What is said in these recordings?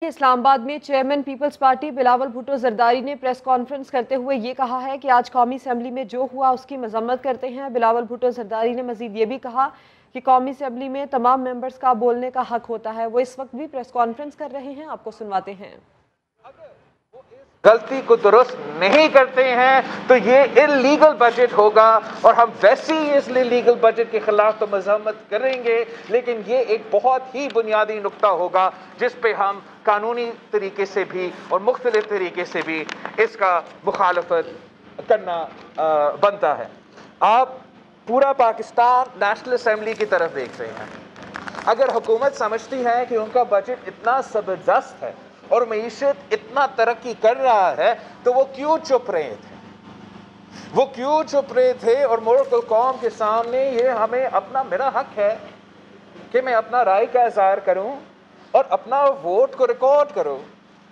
اسلام آباد میں chairman Peoples Party Bilawal Bhutto Zardari نے پریس کانفرنس کرتے ہوئے یہ کہا ہے کہ آج قومی اسمبلی میں جو ہوا اس کی مذمت کرتے ہیں۔ بلاول بھٹو زرداری نے مزید یہ بھی کہا کہ قومی اسمبلی میں تمام ممبرز کا بولنے کا حق ہوتا ہے۔ وہ اس وقت بھی پریس کانفرنس کر رہے ہیں، آپ کو سنواتے ہیں۔ غلطی کو درست نہیں کرتے ہیں تو یہ انلیگل بجٹ ہوگا اور ہم ویسے ہی اس انلیگل بجٹ کے خلاف تو مذمت کریں گے، لیکن یہ ایک بہت ہی بنیادی نقطہ ہوگا جس پہ ہم قانونی طریقے سے بھی اور مختلف طریقے سے بھی اس کا مخالفت کرنا بنتا ہے۔ آپ پورا پاکستان نیشنل اسمبلی کی طرف دیکھ رہے ہیں۔ اگر حکومت سمجھتی ہے کہ ان کا بجٹ اتنا زبردست ہے اور معیشت اتنا ترقی کر رہا ہے تو وہ کیوں چپ رہے تھے؟ وہ کیوں چپ رہے تھے؟ اور ملک اور قوم کے سامنے یہ ہمیں میرا حق ہے کہ میں اپنا رائے کا اظہار کروں اور اپنا ووٹ کو ریکارڈ کروں۔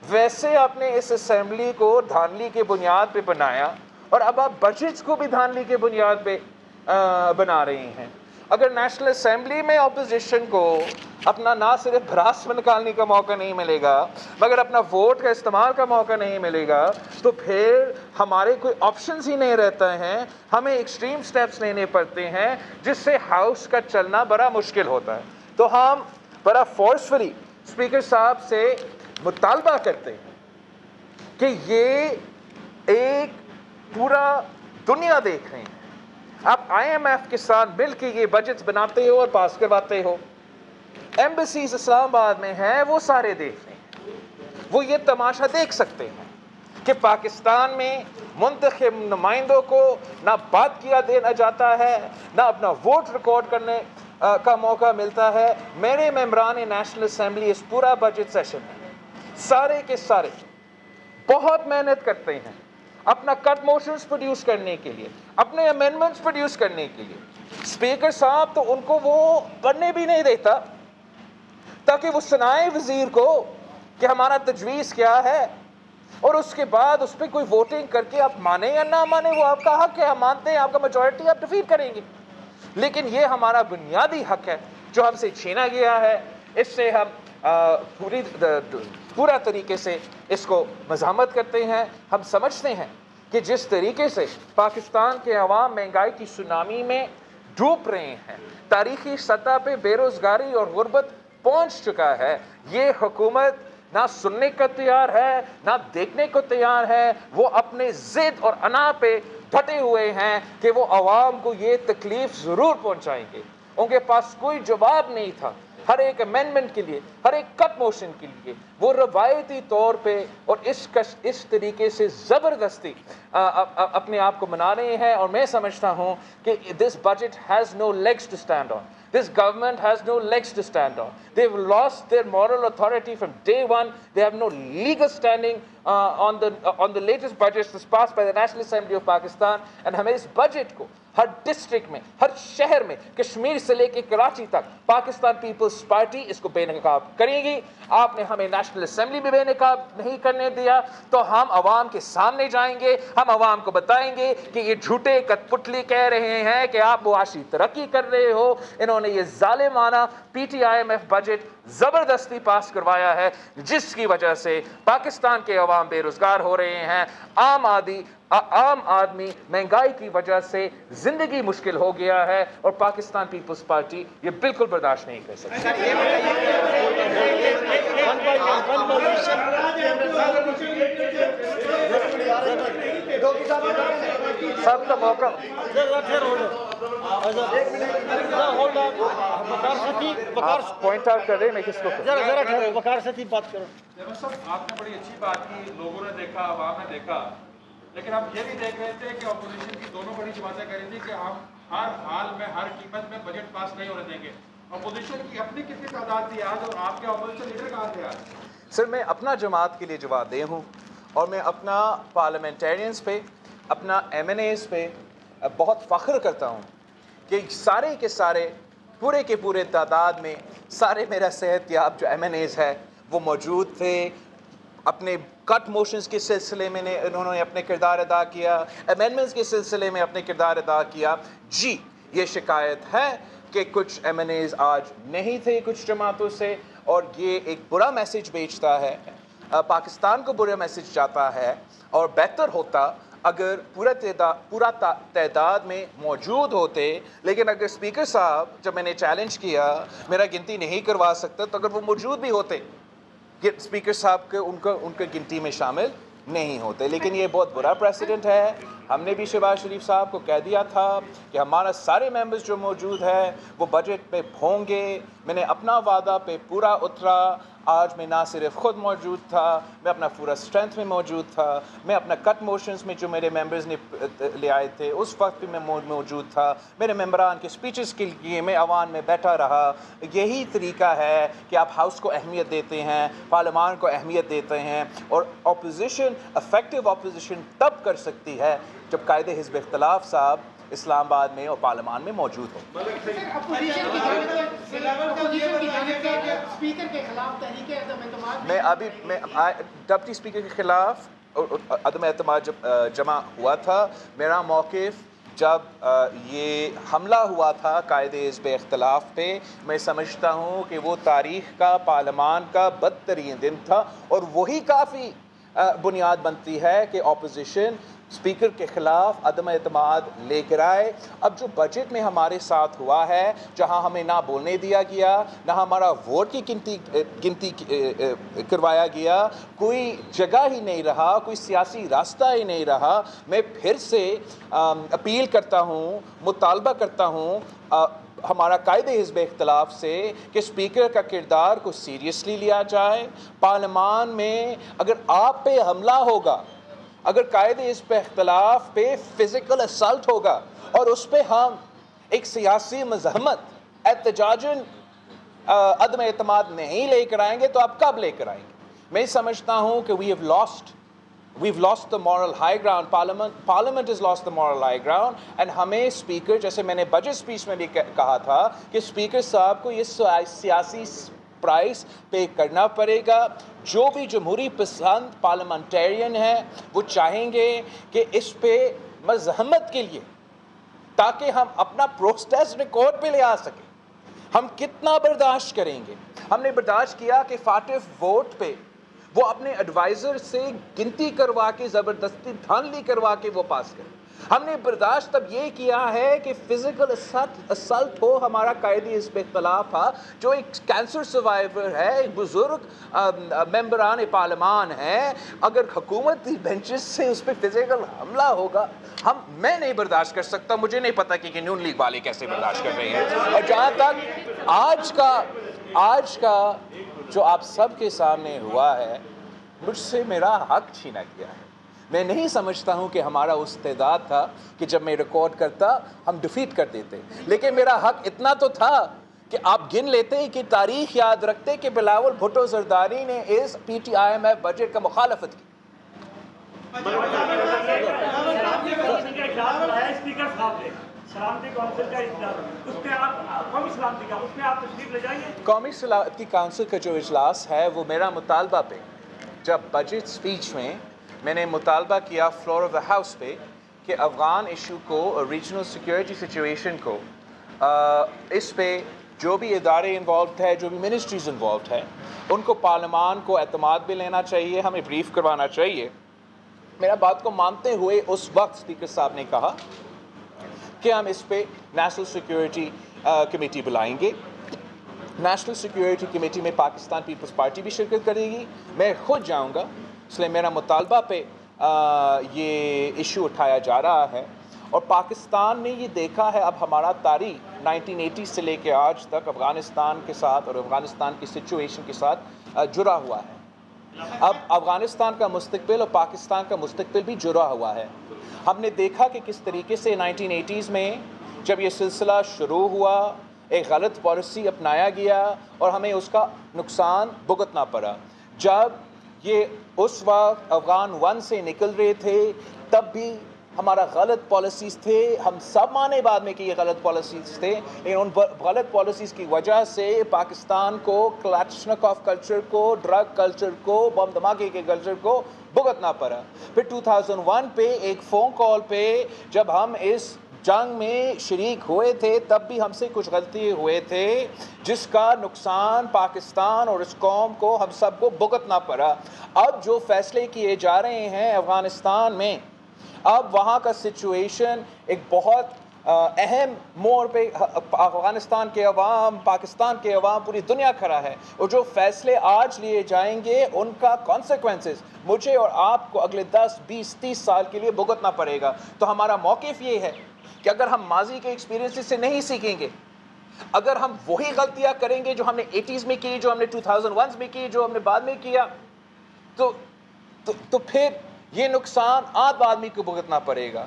ویسے آپ نے اس اسمبلی کو دھاندلی کی بنیاد پہ بنایا اور اب آپ بجٹ کو بھی دھاندلی کی بنیاد پہ بنا رہی ہیں۔ اگر نیشنل اسمبلی میں اپوزیشن کو اپنا نہ صرف بھراس نکالنے کا موقع نہیں ملے گا مگر اپنا ووٹ کا استعمال کا موقع نہیں ملے گا تو پھر ہمارے کوئی آپشنز ہی نہیں رہتا ہے، ہمیں ایکسٹریم سٹیپس لینے پڑتے ہیں جس سے ہاؤس کا چلنا بڑا مشکل ہوتا ہے۔ تو ہم بڑا فورسفلی اسپیکر صاحب سے مطالبہ کرتے ہیں کہ یہ ایک پورا دنیا دیکھ رہے ہیں، آپ آئی ایم ایف کے ساتھ مل کے یہ بجٹ بناتے ہو اور پاس کرواتے ہو، ایمبیسیز اسلام آباد میں ہیں وہ سارے دیکھ رہے ہیں، وہ یہ تماشا دیکھ سکتے ہیں کہ پاکستان میں منتخب نمائندوں کو نہ بات کیا دینا جاتا ہے، نہ اپنا ووٹ ریکارڈ کرنے کا موقع ملتا ہے۔ میرے ممبران نیشنل اسمبلی اس پورا بجٹ سیشن میں سارے کے سارے بہت محنت کرتے ہیں اپنا کٹ موشنز پروڈیوس کرنے کے لیے، اپنے امینڈمنٹس پروڈیوس کرنے کے لیے۔ اسپیکر صاحب تو ان کو وہ پڑھنے بھی نہیں دیتا تاکہ وہ سنائے وزیر کو کہ ہمارا تجویز کیا ہے، اور اس کے بعد اس پہ کوئی ووٹنگ کر کے آپ مانیں یا نہ مانیں وہ آپ کا حق ہے، ہم مانتے ہیں آپ کا میجورٹی آپ ڈیفیٹ کریں گے، لیکن یہ ہمارا بنیادی حق ہے جو ہم سے چھینا گیا ہے۔ اس سے ہم پورا طریقے سے اس کو مزاحمت کرتے ہیں۔ ہم سمجھتے ہیں کہ جس طریقے سے پاکستان کے عوام مہنگائی کی سونامی میں ڈوب رہے ہیں، تاریخی سطح پہ بے روزگاری اور غربت پہنچ چکا ہے، یہ حکومت نہ سننے کو تیار ہے نہ دیکھنے کو تیار ہے۔ وہ اپنے ضد اور انا پہ ڈٹے ہوئے ہیں کہ وہ عوام کو یہ تکلیف ضرور پہنچائیں گے۔ ان کے پاس کوئی جواب نہیں تھا ہر ایک امینڈمنٹ کے لیے، ہر ایک کٹ موشن کے لیے۔ وہ روایتی طور پہ اور اس طریقے سے زبردستی اپنے آپ کو منا رہے ہیں، اور میں سمجھتا ہوں کہ this budget has no legs to stand on. This government has no legs to stand on. They've lost their moral authority from day one. They have no legal standing on the latest budgets that's passed by the National Assembly of Pakistan. And ہمیں اس budget کو ہر district میں، ہر شہر میں، کشمیر سے لے کے کراچی تک Pakistan Peoples party اس کو بے نقاب کرے گی۔ آپ نے ہمیں نیشنل اسمبلی میں بے نقاب نہیں کرنے دیا تو ہم عوام کے سامنے جائیں گے، ہم عوام کو بتائیں گے کہ یہ جھوٹے کٹ پتلی کہہ رہے ہیں کہ آپ معاشی ترقی کر رہے ہو۔ انہوں نے یہ ظالمانہ P T I M F budget زبردستی پاس کروایا ہے جس کی وجہ سے پاکستان کے عوام بے روزگار ہو رہے ہیں، عام آدمی مہنگائی کی وجہ سے زندگی مشکل ہو گیا ہے، اور پاکستان پیپلز پارٹی یہ بالکل برداشت نہیں کر سکتی۔ سب کا موقع آپ پوائنٹ آؤٹ کر رہے ہیں، میں کس کو وقار سے بات کروں۔ آپ نے بڑی اچھی بات کی، لوگوں نے دیکھا، عوام نے دیکھا، لیکن ہم یہ بھی دیکھ رہے تھے کہ اپوزیشن کی دونوں بڑی باتیں کر رہی تھی کہ ہم ہر حال میں ہر قیمت میں بجٹ پاس نہیں ہونے دیں گے۔ اپوزیشن کی اپنی کتنی تعداد تھی آج، اور آپ کے اپوزیشن لیڈر کہاں تھے آج؟ سر میں اپنا جماعت کے لیے جواب دہ ہوں، اور میں اپنا پارلیمنٹیرینز پہ، اپنا ایم این ایز پہ بہت فخر کرتا ہوں کہ سارے کے سارے پورے کے پورے تعداد میں سارے میرا صحت یاب جو ایم این ایز ہے وہ موجود تھے۔ اپنے کٹ موشنز کے سلسلے میں انہوں نے اپنے کردار ادا کیا، امینڈمنٹس کے سلسلے میں اپنے کردار ادا کیا۔ جی یہ شکایت ہے کہ کچھ ایم این ایز آج نہیں تھے کچھ جماعتوں سے، اور یہ ایک برا میسج بھیجتا ہے، پاکستان کو برا میسج جاتا ہے، اور بہتر ہوتا اگر پورا تعداد میں موجود ہوتے. لیکن اگر اسپیکر صاحب، جب میں نے چیلنج کیا میرا گنتی نہیں کروا سکتا، تو اگر وہ موجود بھی ہوتے، اسپیکر صاحب کے ان کے گنتی میں شامل نہیں ہوتے. لیکن یہ بہت برا پریسیڈنٹ ہے. ہم نے بھی شہباز شریف صاحب کو کہہ دیا تھا کہ ہمارا سارے ممبرز جو موجود ہیں وہ بجٹ پہ ہوں گے. میں نے اپنا وعدہ پہ پورا اترا. آج میں نہ صرف خود موجود تھا، میں اپنا پورا اسٹرینتھ میں موجود تھا. میں اپنا کٹ موشنز میں جو میرے ممبرز نے لے آئے تھے اس وقت بھی میں موجود تھا. میرے ممبران کے سپیچز کے لیے میں عوام میں بیٹھا رہا. یہی طریقہ ہے کہ آپ ہاؤس کو اہمیت دیتے ہیں، پارلیمان کو اہمیت دیتے ہیں. اور اپوزیشن، افیکٹو اپوزیشن تب کر سکتی ہے جب قائد حزب اختلاف صاحب اسلام آباد میں اور پارلیمان میں موجود ہو. میں ڈپٹی اسپیکر کے خلاف عدم اعتماد جب جمع ہوا تھا، میرا موقف جب یہ حملہ ہوا تھا قائد حزب اختلاف پہ، میں سمجھتا ہوں کہ وہ تاریخ کا، پارلیمان کا بدترین دن تھا. اور وہی کافی بنیاد بنتی ہے کہ اپوزیشن اسپیکر کے خلاف عدم اعتماد لے کر آئے. اب جو بجٹ میں ہمارے ساتھ ہوا ہے، جہاں ہمیں نہ بولنے دیا گیا، نہ ہمارا ووٹ کی گنتی کروایا گیا، کوئی جگہ ہی نہیں رہا، کوئی سیاسی راستہ ہی نہیں رہا. میں پھر سے اپیل کرتا ہوں، مطالبہ کرتا ہوں ہمارا قائد حزب اختلاف سے کہ اسپیکر کا کردار کو سیریسلی لیا جائے. پارلیمان میں اگر آپ پہ حملہ ہوگا، اگر قائد حزب اختلاف پہ فزیکل اسالٹ ہوگا اور اس پہ ہم ایک سیاسی مزاحمت، احتجاجاً عدم اعتماد نہیں لے کر آئیں گے تو آپ کب لے کر آئیں گے؟ میں سمجھتا ہوں کہ we've lost the moral high ground. Parliament has lost the moral high ground. And ہمیں اسپیکر، جیسے میں نے بجٹ اسپیچ میں بھی کہا تھا کہ اسپیکر صاحب کو یہ سیاسی پرائس پے کرنا پڑے گا. جو بھی جمہوری پسند پارلیمنٹیرین ہیں وہ چاہیں گے کہ اس پہ مزاحمت کے لیے، تاکہ ہم اپنا پروسیس ریکارڈ پہ لے آ سکیں. ہم کتنا برداشت کریں گے؟ ہم نے برداشت کیا کہ فاٹف ووٹ پہ وہ اپنے ایڈوائزر سے گنتی کروا کے، زبردستی دھاندلی کروا کے وہ پاس کریں. ہم نے برداشت تب یہ کیا ہے کہ فزیکل اسالٹ ہو. ہمارا قائد حزب اختلاف تھا جو ایک کینسر سروائیور ہے، ایک بزرگ ممبران پارلیمان ہے، اگر حکومتی بینچز سے اس پہ فزیکل حملہ ہوگا، میں نہیں برداشت کر سکتا. مجھے نہیں پتا کہ نون لیگ والے کیسے برداشت کر رہے ہیں. اور جہاں تک آج کا جو آپ سب کے سامنے ہوا ہے، مجھ سے میرا حق چھینا گیا ہے. میں نہیں سمجھتا ہوں کہ ہمارا استعداد تھا کہ جب میں ریکارڈ کرتا ہم ڈیفیٹ کر دیتے. لیکن میرا حق اتنا تو تھا کہ آپ گن لیتے، کہ تاریخ یاد رکھتے کہ بلاول بھٹو زرداری نے اس PTIMF بجٹ کا مخالفت کی. قومی سلامتی کونسل کا جو اجلاس ہے وہ میرا مطالبہ پہ، جب بجٹ سپیچ میں نے مطالبہ کیا فلور آف دا ہاؤس پہ کہ افغان ایشو کو، ریجنل سیکیورٹی سچویشن کو، اس پہ جو بھی ادارے انوالوڈ ہے، جو بھی منسٹریز انوالوڈ ہے، ان کو پارلیمان کو اعتماد بھی لینا چاہیے، ہمیں بریف کروانا چاہیے. میرا بات کو مانتے ہوئے اس وقت اسپیکر صاحب نے کہا کہ ہم اس پہ نیشنل سیکیورٹی کمیٹی بلائیں گے. نیشنل سیکیورٹی کمیٹی میں پاکستان پیپلز پارٹی بھی شرکت کرے گی، میں خود جاؤں گا. اس لیے میرا مطالبہ پہ یہ ایشو اٹھایا جا رہا ہے. اور پاکستان نے یہ دیکھا ہے، اب ہمارا تاریخ 1980 سے لے کے آج تک افغانستان کے ساتھ اور افغانستان کی سچویشن کے ساتھ جڑا ہوا ہے. اب افغانستان کا مستقبل اور پاکستان کا مستقبل بھی جڑا ہوا ہے. ہم نے دیکھا کہ کس طریقے سے 1980s میں جب یہ سلسلہ شروع ہوا، ایک غلط پالیسی اپنایا گیا اور ہمیں اس کا نقصان بھگتنا پڑا. جب یہ اس وقت افغان 1 سے نکل رہے تھے تب بھی ہمارا غلط پالیسیز تھے. ہم سب مانے بعد میں کہ یہ غلط پالیسیز تھے، لیکن ان غلط پالیسیز کی وجہ سے پاکستان کو کلاشنکوف کلچر کو، ڈرگ کلچر کو، بم دھماکے کے کلچر کو بھگتنا پڑا. پھر 2001 پہ ایک فون کال پہ جب ہم اس جنگ میں شریک ہوئے تھے تب بھی ہم سے کچھ غلطی ہوئے تھے جس کا نقصان پاکستان اور اس قوم کو ہم سب کو بھگتنا پڑا. اب جو فیصلے کیے جا رہے ہیں افغانستان میں، اب وہاں کا سچویشن ایک بہت اہم موڑ پہ افغانستان کے عوام، پاکستان کے عوام، پوری دنیا کھڑا ہے، اور جو فیصلے آج لیے جائیں گے ان کا کانسیکوینسز مجھے اور آپ کو اگلے 10 20 30 سال کے لیے بھگتنا پڑے گا. تو ہمارا موقف یہ ہے کہ اگر ہم ماضی کے ایکسپیرینس سے نہیں سیکھیں گے، اگر ہم وہی غلطیاں کریں گے جو ہم نے 80s میں کی، جو ہم نے 2001 میں کی، جو ہم نے بعد میں کیا، تو پھر یہ نقصان عام آدمی کو بھگتنا پڑے گا.